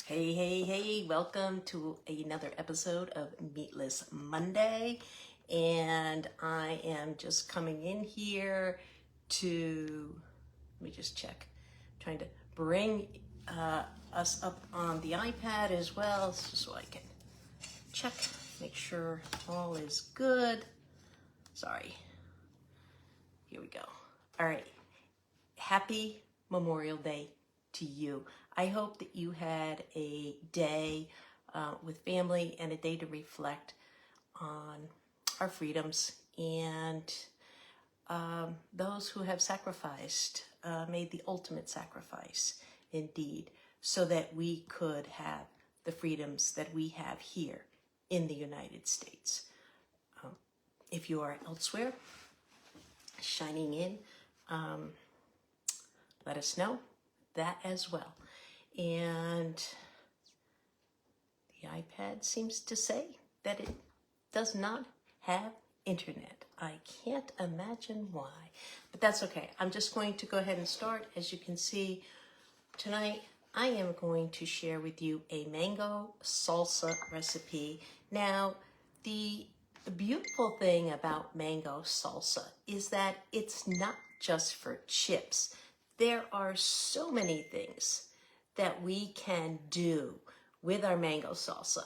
Hey, hey, hey, welcome to another episode of Meatless Monday. And I am just coming in here to, let me just check, trying to bring us up on the iPad as well, so I can check, make sure all is good. Sorry. Here we go. All right. Happy Memorial Day to you. I hope that you had a day with family and a day to reflect on our freedoms and those who have sacrificed, made the ultimate sacrifice indeed, so that we could have the freedoms that we have here in the United States. If you are elsewhere, shining in, let us know that as well. And the iPad seems to say that it does not have internet. I can't imagine why, but that's okay. I'm just going to go ahead and start. As you can see, tonight I am going to share with you a mango salsa recipe. Now, the beautiful thing about mango salsa is that it's not just for chips. There are so many things that we can do with our mango salsa.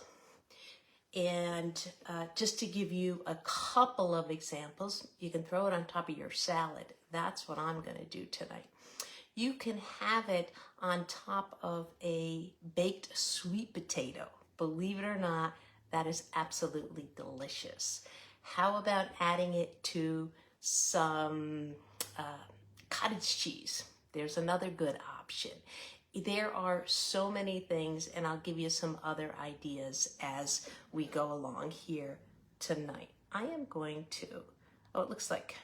And just to give you a couple of examples, you can throw it on top of your salad. That's what I'm going to do tonight. You can have it on top of a baked sweet potato. Believe it or not, that is absolutely delicious. How about adding it to some cottage cheese? There's another good option. There are so many things, and I'll give you some other ideas as we go along here tonight. I am going to, oh, it looks like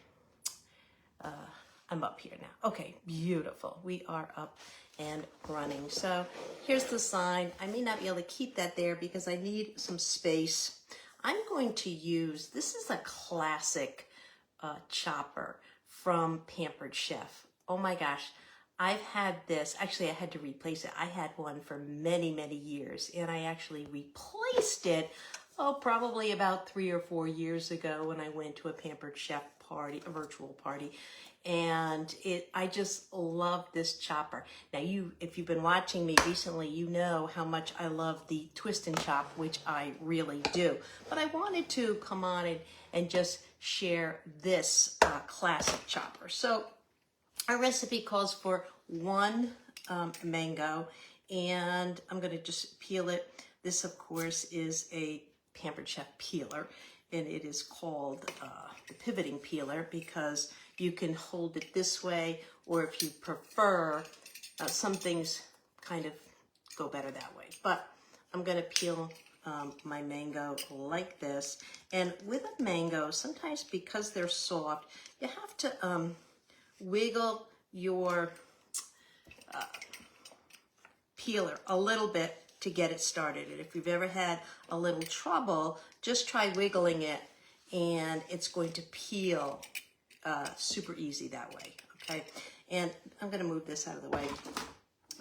I'm up here now. Okay, beautiful. We are up and running. So here's the sign. I may not be able to keep that there because I need some space. I'm going to use, this is a classic chopper from Pampered Chef. Oh my gosh. I've had this, actually I had to replace it. I had one for many, many years, and I actually replaced it, probably about 3 or 4 years ago when I went to a Pampered Chef party, a virtual party. And I just love this chopper. Now if you've been watching me recently, you know how much I love the twist and chop, which I really do. But I wanted to come on and just share this classic chopper. So our recipe calls for 1 mango, and I'm going to just peel it. This, of course, is a Pampered Chef peeler, and it is called the pivoting peeler because you can hold it this way, or if you prefer, some things kind of go better that way. But I'm going to peel my mango like this, and with a mango, sometimes because they're soft, you have to wiggle your peeler a little bit to get it started. And if you've ever had a little trouble, just try wiggling it and it's going to peel super easy that way, okay? And I'm gonna move this out of the way.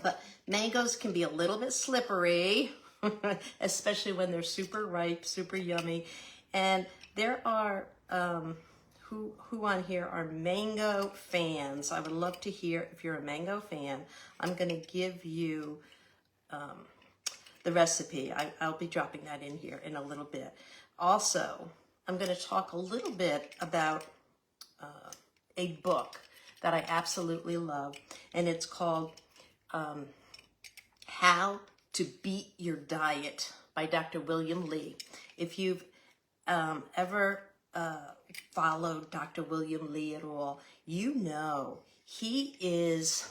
But mangoes can be a little bit slippery, especially when they're super ripe, super yummy. And there are, who on here are mango fans? I would love to hear if you're a mango fan. I'm going to give you the recipe. I'll be dropping that in here in a little bit. Also, I'm going to talk a little bit about a book that I absolutely love, and it's called How to Beat Your Diet by Dr. William Li. If you've ever followed Dr. William Li at all, you know he's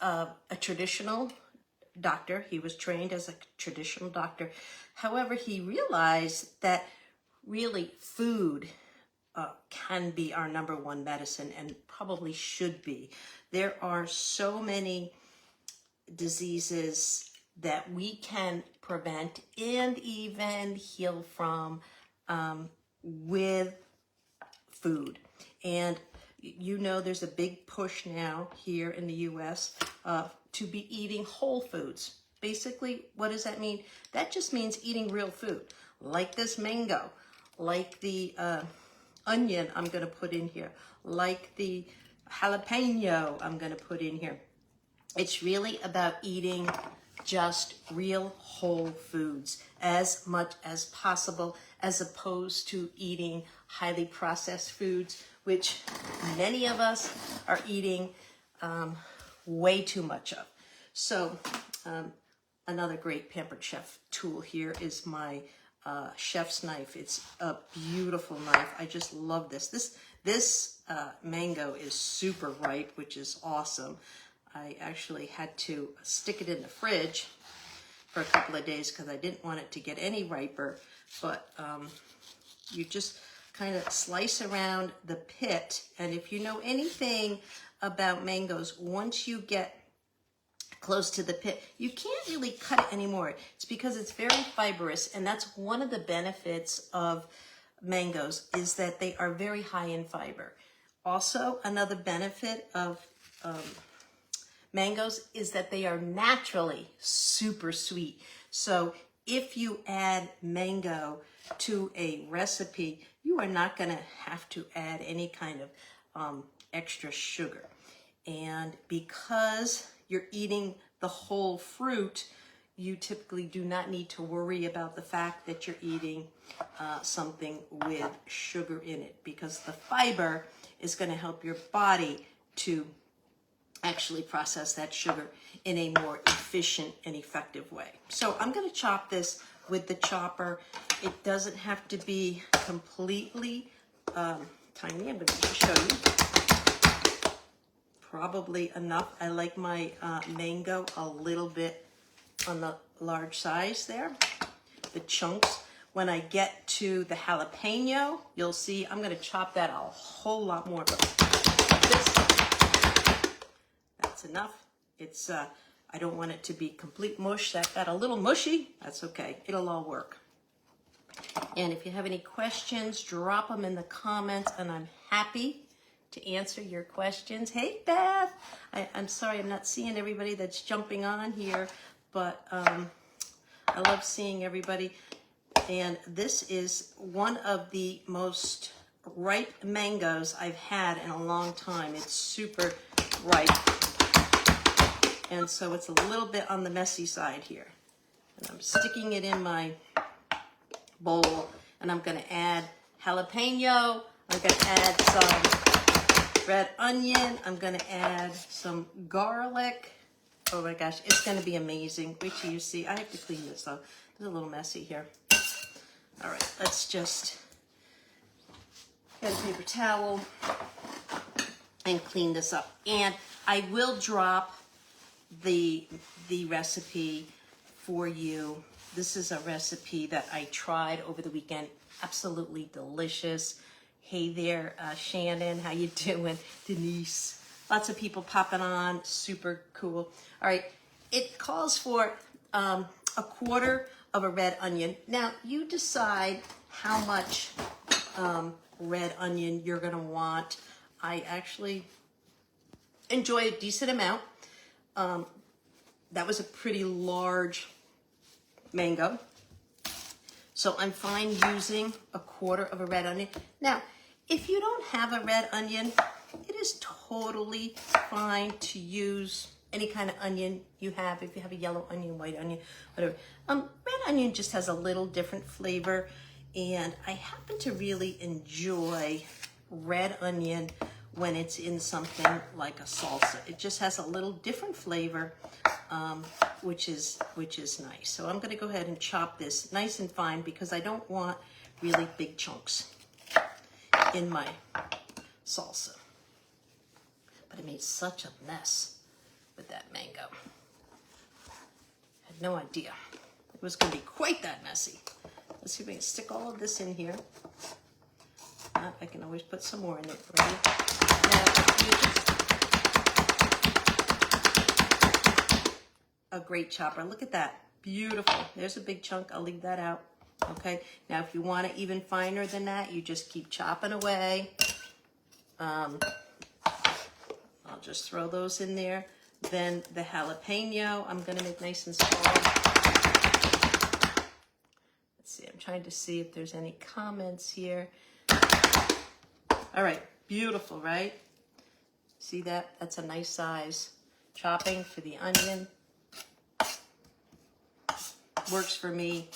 a traditional doctor. He was trained as a traditional doctor. However, he realized that really food can be our number one medicine, and probably should be. There are so many diseases that we can prevent and even heal from with food. And you know there's a big push now here in the US to be eating whole foods. Basically, what does that mean? That just means eating real food, like this mango, like the onion I'm going to put in here, like the jalapeño I'm going to put in here. It's really about eating just real whole foods as much as possible, as opposed to eating highly processed foods, which many of us are eating way too much of. So another great Pampered Chef tool here is my chef's knife. It's a beautiful knife. I just love this. This mango is super ripe, which is awesome. I actually had to stick it in the fridge for a couple of days because I didn't want it to get any riper. But you just kind of slice around the pit. And if you know anything about mangoes, once you get close to the pit, you can't really cut it anymore. It's because it's very fibrous, and that's one of the benefits of mangoes, is that they are very high in fiber. Also, another benefit of mangoes is that they are naturally super sweet. So if you add mango to a recipe, you are not going to have to add any kind of extra sugar. And because you're eating the whole fruit, you typically do not need to worry about the fact that you're eating something with sugar in it, because the fiber is going to help your body to actually process that sugar in a more efficient and effective way. So I'm going to chop this with the chopper. It doesn't have to be completely tiny. I'm going to show you. Probably enough. I like my mango a little bit on the large size there, the chunks. When I get to the jalapeno, you'll see I'm going to chop that a whole lot more. But that's enough. It's I don't want it to be complete mush. That got a little mushy. That's okay. It'll all work. And if you have any questions, drop them in the comments, and I'm happy to answer your questions. Hey, Beth. I'm sorry I'm not seeing everybody that's jumping on here, but I love seeing everybody. And this is one of the most ripe mangoes I've had in a long time. It's super ripe. And so it's a little bit on the messy side here. And I'm sticking it in my bowl, and I'm gonna add jalapeno. I'm gonna add some red onion. I'm gonna add some garlic. Oh my gosh, it's gonna be amazing. Wait till you see. I have to clean this though. It's a little messy here. All right, let's just get a paper towel and clean this up. And I will drop the recipe for you. This is a recipe that I tried over the weekend. Absolutely delicious. Hey there, Shannon, how you doing? Denise, lots of people popping on, super cool. All right, it calls for a quarter of a red onion. Now, you decide how much red onion you're gonna want. I actually enjoy a decent amount. That was a pretty large mango. So I'm fine using a quarter of a red onion. Now, if you don't have a red onion, it is totally fine to use any kind of onion you have. If you have a yellow onion, white onion, whatever. Red onion just has a little different flavor, and I happen to really enjoy red onion when it's in something like a salsa. It just has a little different flavor, which is nice. So I'm gonna go ahead and chop this nice and fine because I don't want really big chunks in my salsa. But I made such a mess with that mango. Had no idea it was gonna be quite that messy. Let's see if we can stick all of this in here. I can always put some more in it. Ready? A great chopper. Look at that. Beautiful. There's a big chunk. I'll leave that out. Okay. Now, if you want it even finer than that, you just keep chopping away. I'll just throw those in there. Then the jalapeno, I'm gonna make nice and small. Let's see, I'm trying to see if there's any comments here. All right, beautiful, right? See that? That's a nice size. Chopping for the onion. Works for me.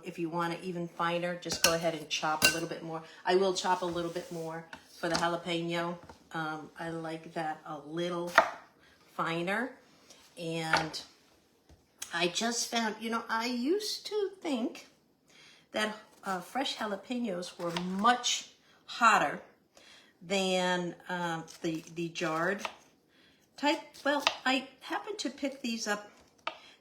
If you want it even finer, just go ahead and chop a little bit more. I will chop a little bit more for the jalapeno. I like that a little finer. And I just found, you know, I used to think that fresh jalapenos were much hotter than the jarred type. Well, I happened to pick these up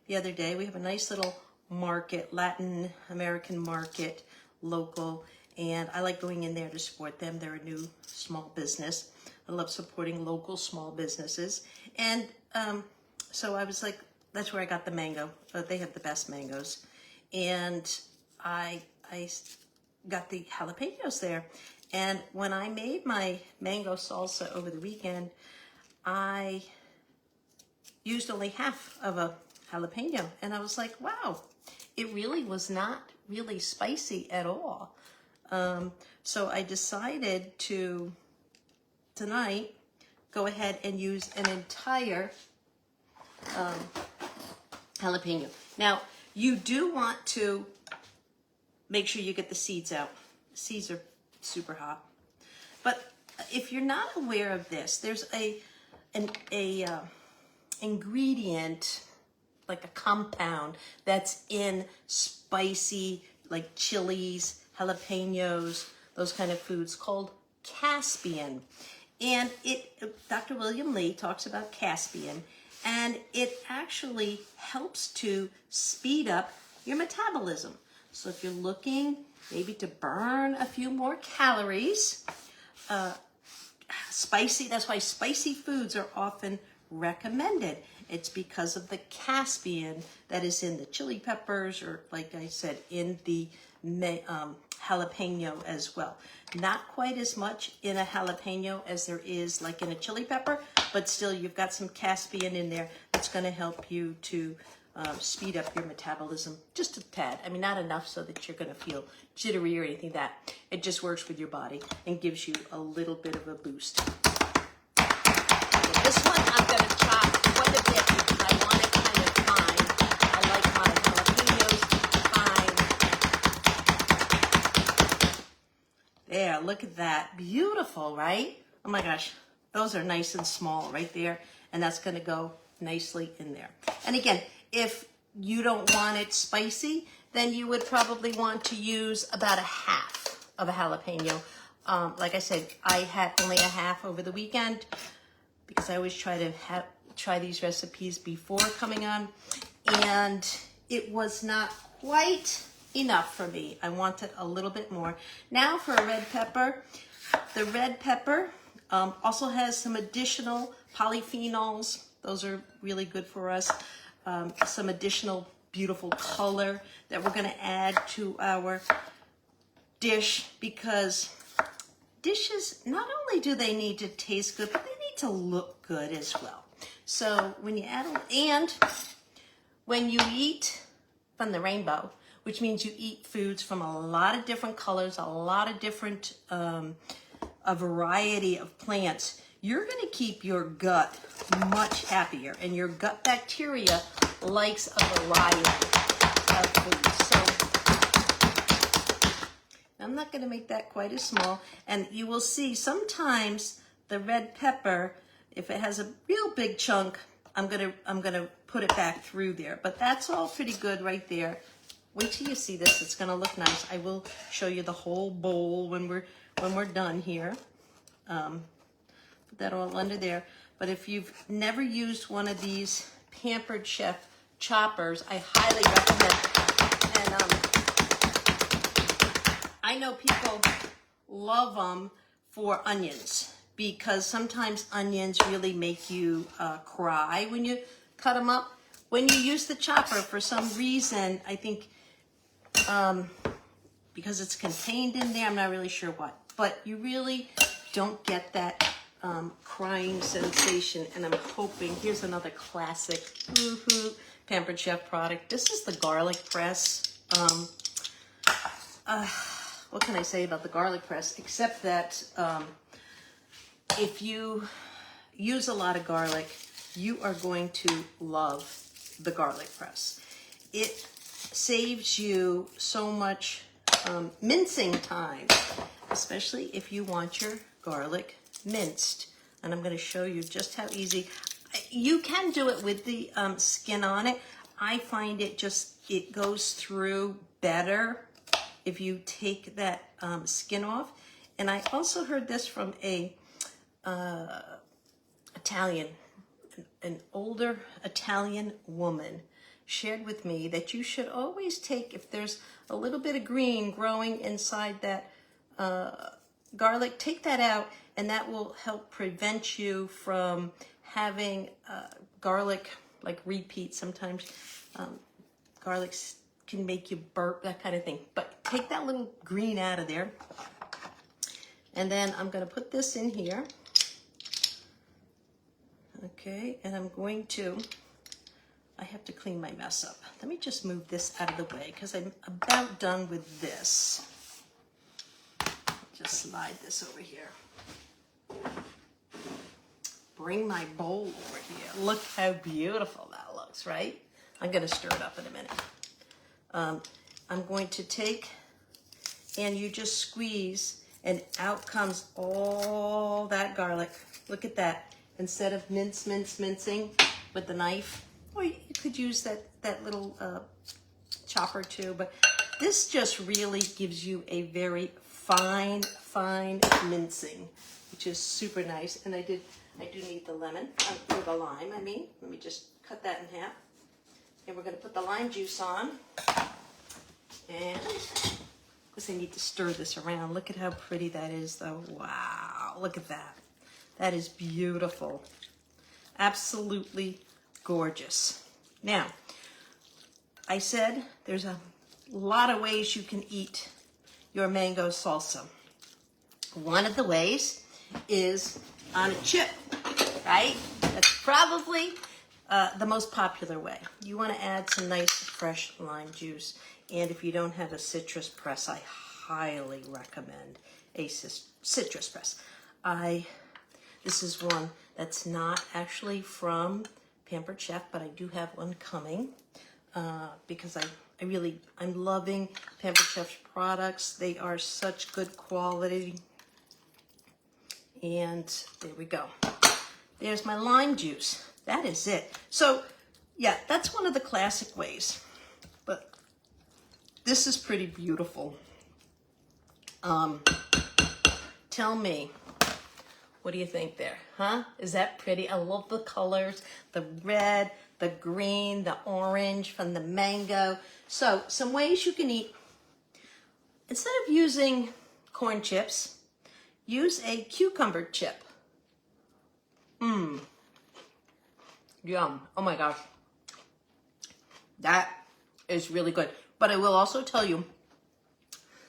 the other day. We have a nice little market, Latin American market, local, and I like going in there to support them. They're a new small business. I love supporting local small businesses. And so I was like, that's where I got the mango. They have the best mangoes. And I got the jalapenos there. And when I made my mango salsa over the weekend, I used only half of a jalapeno. And I was like, wow, it really was not really spicy at all. So I decided to, tonight, go ahead and use an entire jalapeno. Now, you do want to make sure you get the seeds out. Seeds are super hot. But if you're not aware of this, there's an ingredient, like a compound, that's in spicy, like chilies, jalapenos, those kind of foods, called caspian. And Dr. William Lee talks about caspian, and it actually helps to speed up your metabolism. So if you're looking maybe to burn a few more calories, spicy, that's why spicy foods are often recommended. It's because of the caspian that is in the chili peppers, or like I said, in the jalapeno as well. Not quite as much in a jalapeno as there is like in a chili pepper, but still you've got some caspian in there that's going to help you to speed up your metabolism just a tad. I mean, not enough so that you're going to feel jittery or anything like that. It just works with your body and gives you a little bit of a boost. This one I'm going to chop quite a bit because I want it kind of fine. I like my jalapenos fine. There, look at that. Beautiful, right? Oh my gosh, those are nice and small right there. And that's going to go nicely in there. And again, if you don't want it spicy, then you would probably want to use about a half of a jalapeno. Like I said, I had only a half over the weekend because I always try to try these recipes before coming on, and it was not quite enough for me. I wanted a little bit more. Now for a red pepper. The red pepper also has some additional polyphenols. Those are really good for us. Some additional beautiful color that we're going to add to our dish, because dishes, not only do they need to taste good, but they need to look good as well. So when you add, and when you eat from the rainbow, which means you eat foods from a lot of different colors, a lot of different, a variety of plants, you're going to keep your gut much happier, and your gut bacteria likes a variety of foods. So I'm not going to make that quite as small, and you will see sometimes the red pepper, if it has a real big chunk, I'm gonna put it back through there. But that's all pretty good right there. Wait till you see this; it's going to look nice. I will show you the whole bowl when we're done here. Put that all under there. But if you've never used one of these Pampered Chef choppers, I highly recommend. And I know people love them for onions, because sometimes onions really make you cry when you cut them up. When you use the chopper, for some reason, I think because it's contained in there, I'm not really sure what, but you really don't get that crying sensation, and I'm hoping, here's another classic Pampered Chef product. This is the garlic press. What can I say about the garlic press, except that if you use a lot of garlic, you are going to love the garlic press. It saves you so much mincing time, especially if you want your garlic minced. And I'm going to show you just how easy. You can do it with the skin on it. I find it goes through better if you take that skin off. And I also heard this from a an older Italian woman shared with me that you should always take, if there's a little bit of green growing inside that garlic, take that out, and that will help prevent you from having garlic like repeat. Sometimes garlic can make you burp, that kind of thing. But take that little green out of there. And then I'm going to put this in here. Okay, and I'm going to, I have to clean my mess up. Let me just move this out of the way because I'm about done with this. Just slide this over here. Bring my bowl over here. Look how beautiful that looks, right? I'm going to stir it up in a minute. I'm going to take, and you just squeeze, and out comes all that garlic. Look at that. Instead of mincing with the knife, or you could use that little chopper too, but this just really gives you a very fine mincing, which is super nice. And I do need the lemon, or the lime, I mean. Let me just cut that in half. And we're going to put the lime juice on. And of course I need to stir this around. Look at how pretty that is though. Wow, look at that. That is beautiful. Absolutely gorgeous. Now, I said there's a lot of ways you can eat your mango salsa. One of the ways is on a chip, right? That's probably the most popular way. You want to add some nice fresh lime juice. And if you don't have a citrus press, I highly recommend a citrus press. This is one that's not actually from Pampered Chef, but I do have one coming because I'm loving Pampered Chef's products. They are such good quality. And there we go. There's my lime juice. That is it. So yeah, that's one of the classic ways. But this is pretty beautiful. Tell me, what do you think there? Huh? Is that pretty? I love the colors, the red, the green, the orange from the mango. So some ways you can eat. Instead of using corn chips, use a cucumber chip. Yum. Oh my gosh. That is really good. But I will also tell you,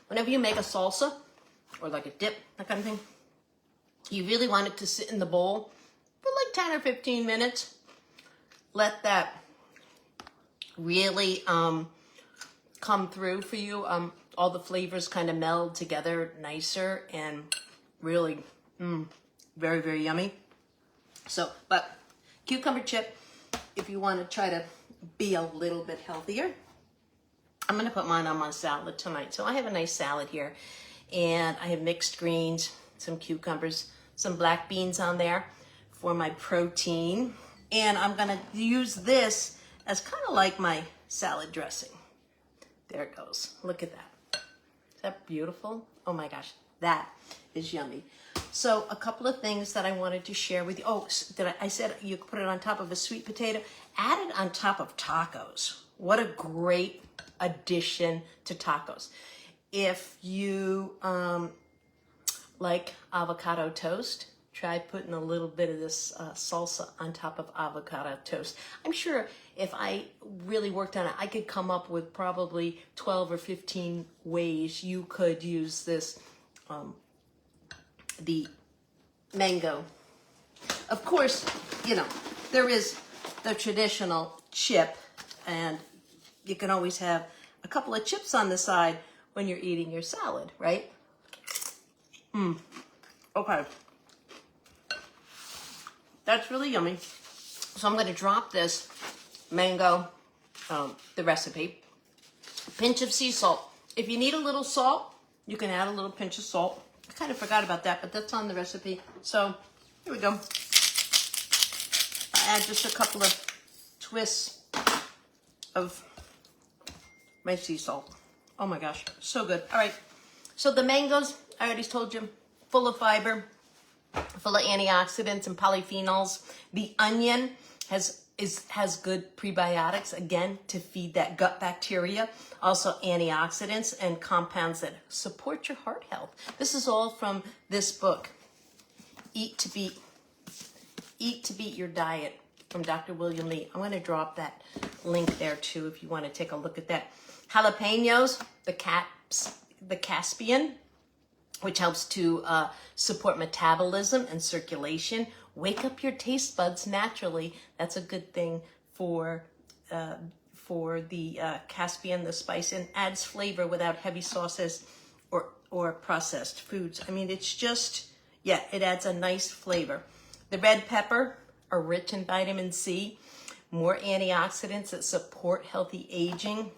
whenever you make a salsa or like a dip, that kind of thing, you really want it to sit in the bowl for like 10 or 15 minutes. Let that really come through for you. All the flavors kind of meld together nicer and really very, very yummy. So, but cucumber chip, if you want to try to be a little bit healthier. I'm going to put mine on my salad tonight. So I have a nice salad here, and I have mixed greens, some cucumbers, some black beans on there for my protein. And I'm going to use this as kind of like my salad dressing. There it goes. Look at that. Is that beautiful? Oh my gosh, that is yummy. So a couple of things that I wanted to share with you. Oh, I said you could put it on top of a sweet potato. Add it on top of tacos. What a great addition to tacos. If you like avocado toast, try putting a little bit of this salsa on top of avocado toast. I'm sure if I really worked on it, I could come up with probably 12 or 15 ways you could use this, the mango Of course, you know, there is the traditional chip, and you can always have a couple of chips on the side when you're eating your salad, right? Okay. That's really yummy. So I'm going to drop this mango, the recipe. Pinch of sea salt. If you need a little salt, you can add a little pinch of salt. I kind of forgot about that, but that's on the recipe. So here we go. I add just a couple of twists of my sea salt. Oh my gosh, so good. All right, so the mangoes, I already told you, full of fiber, full of antioxidants and polyphenols. The onion has good prebiotics, again, to feed that gut bacteria. Also antioxidants and compounds that support your heart health. This is all from this book, Eat to Beat Your Diet, from Dr. William Li. I'm going to drop that link there too if you want to take a look at that. Jalapeños, the Caspian, which helps to support metabolism and circulation. Wake up your taste buds naturally. That's a good thing for the Caspian, the spice, and adds flavor without heavy sauces or processed foods. I mean, it's just, yeah, it adds a nice flavor. The red pepper are rich in vitamin C, more antioxidants that support healthy aging,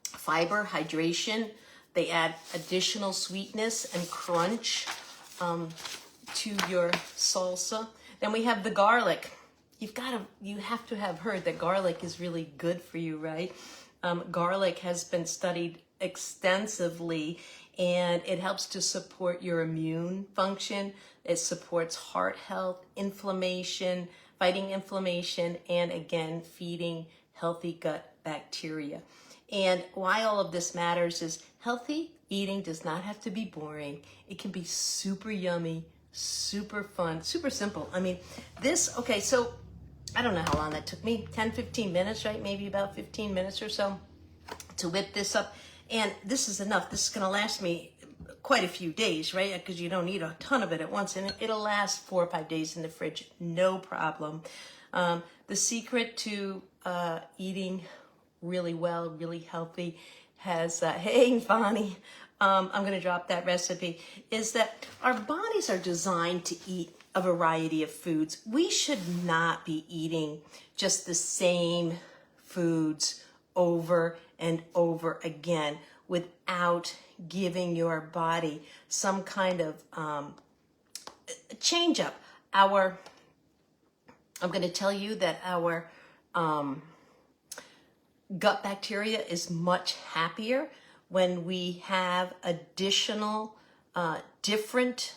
fiber, hydration. They add additional sweetness and crunch to your salsa. Then we have the garlic. You have to have heard that garlic is really good for you, right? Garlic has been studied extensively, and it helps to support your immune function. It supports heart health, inflammation, fighting inflammation, and again, feeding healthy gut bacteria. And why all of this matters is healthy eating does not have to be boring. It can be super yummy, super fun, super simple. I mean, okay, so I don't know how long that took me, 10, 15 minutes, right? Maybe about 15 minutes or so to whip this up. And this is enough. This is going to last me quite a few days, right? Because you don't need a ton of it at once. And it'll last 4 or 5 days in the fridge, no problem. The secret to eating really well, really healthy has, hey, Bonnie, I'm going to drop that recipe, is that our bodies are designed to eat a variety of foods. We should not be eating just the same foods over and over again without giving your body some kind of change up. I'm going to tell you that our gut bacteria is much happier when we have additional different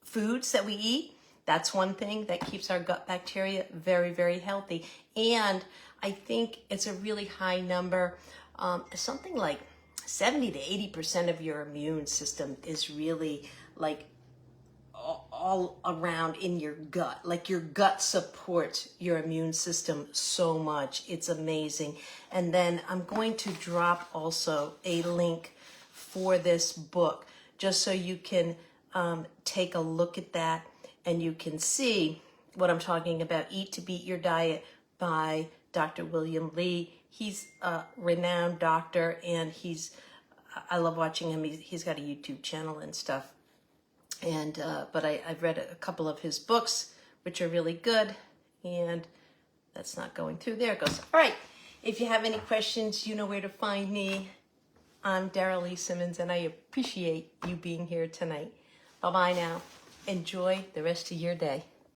foods that we eat. That's one thing that keeps our gut bacteria very, very healthy. And I think it's a really high number. Something like 70 to 80% of your immune system is really like all around in your gut. Like your gut supports your immune system so much. It's amazing. And then I'm going to drop also a link for this book just so you can take a look at that and you can see what I'm talking about. Eat to Beat Your Diet by Dr. William Li. He's a renowned doctor, and I love watching him. He's got a YouTube channel and stuff. And but I've read a couple of his books, which are really good. And that's not going through. There it goes. All right. If you have any questions, you know where to find me. I'm Darrell Lee Simmons, and I appreciate you being here tonight. Bye-bye now. Enjoy the rest of your day.